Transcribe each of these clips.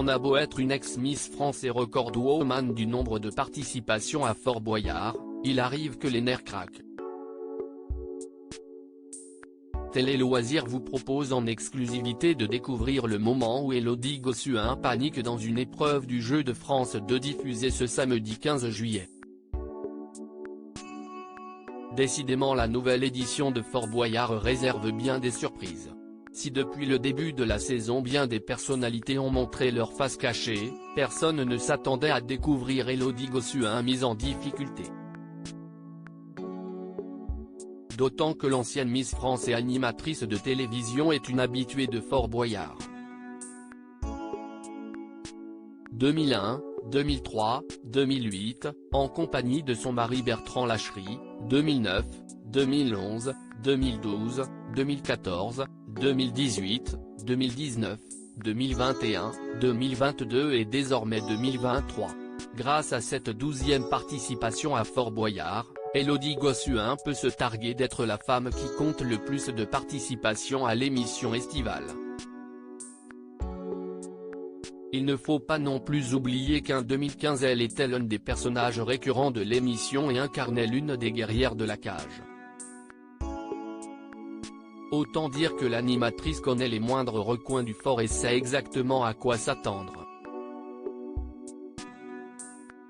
On a beau être une ex-Miss France et record woman du nombre de participations à Fort Boyard, il arrive que les nerfs craquent. Télé Loisirs vous propose en exclusivité de découvrir le moment où Élodie Gossuin panique dans une épreuve du Jeu de France 2 diffusée ce samedi 15 juillet. Décidément la nouvelle édition de Fort Boyard réserve bien des surprises. Si depuis le début de la saison bien des personnalités ont montré leur face cachée, personne ne s'attendait à découvrir Élodie Gossuin mise en difficulté. D'autant que l'ancienne Miss France et animatrice de télévision est une habituée de Fort Boyard. 2001, 2003, 2008, en compagnie de son mari Bertrand Lachery, 2009, 2011, 2012, 2014, 2018, 2019, 2021, 2022 et désormais 2023. Grâce à cette 12e participation à Fort Boyard, Élodie Gossuin peut se targuer d'être la femme qui compte le plus de participations à l'émission estivale. Il ne faut pas non plus oublier qu'en 2015 elle était l'un des personnages récurrents de l'émission et incarnait l'une des guerrières de la cage. Autant dire que l'animatrice connaît les moindres recoins du fort et sait exactement à quoi s'attendre.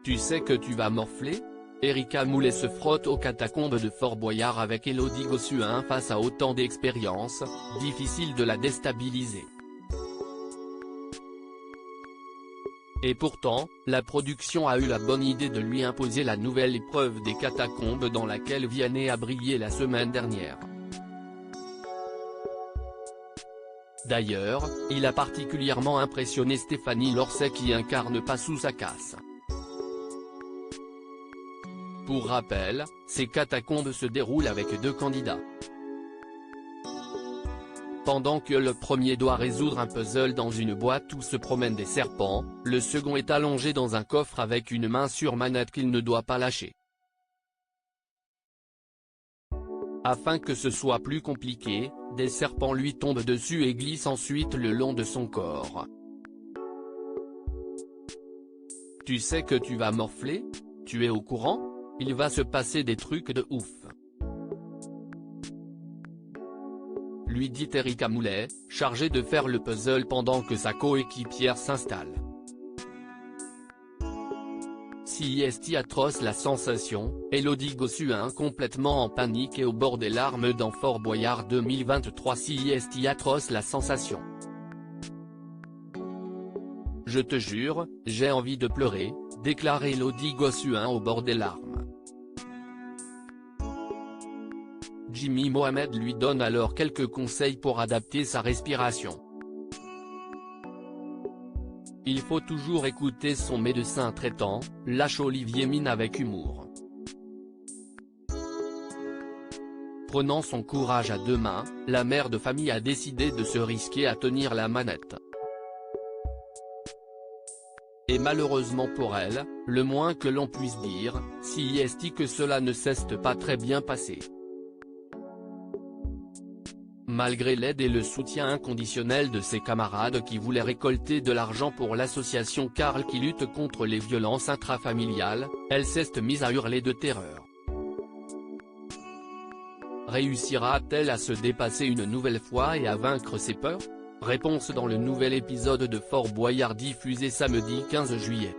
Tu sais que tu vas morfler ? Erika Moulet se frotte aux catacombes de Fort Boyard avec Élodie Gossuin face à autant d'expérience, difficile de la déstabiliser. Et pourtant, la production a eu la bonne idée de lui imposer la nouvelle épreuve des catacombes dans laquelle Vianney a brillé la semaine dernière. D'ailleurs, il a particulièrement impressionné Stéphanie Lorset qui incarne Passou Sacasse. Pour rappel, ces catacombes se déroulent avec 2 candidats. Pendant que le premier doit résoudre un puzzle dans une boîte où se promènent des serpents, le second est allongé dans un coffre avec une main sur manette qu'il ne doit pas lâcher. Afin que ce soit plus compliqué, des serpents lui tombent dessus et glissent ensuite le long de son corps. Tu sais que tu vas morfler ? Tu es au courant ? Il va se passer des trucs de ouf. Lui dit Erika Moulet, chargée de faire le puzzle pendant que sa coéquipière s'installe. Si est atroce la sensation, Élodie Gossuin complètement en panique et au bord des larmes dans Fort Boyard 2023. Si est atroce la sensation. Je te jure, j'ai envie de pleurer, déclare Élodie Gossuin au bord des larmes. Jimmy Mohamed lui donne alors quelques conseils pour adapter sa respiration. Il faut toujours écouter son médecin traitant, lâche Olivier Mine avec humour. Prenant son courage à 2 mains, la mère de famille a décidé de se risquer à tenir la manette. Et malheureusement pour elle, le moins que l'on puisse dire, si est que cela ne s'est pas très bien passé. Malgré l'aide et le soutien inconditionnel de ses camarades qui voulaient récolter de l'argent pour l'association Carl qui lutte contre les violences intrafamiliales, elle s'est mise à hurler de terreur. Réussira-t-elle à se dépasser une nouvelle fois et à vaincre ses peurs ? Réponse dans le nouvel épisode de Fort Boyard diffusé samedi 15 juillet.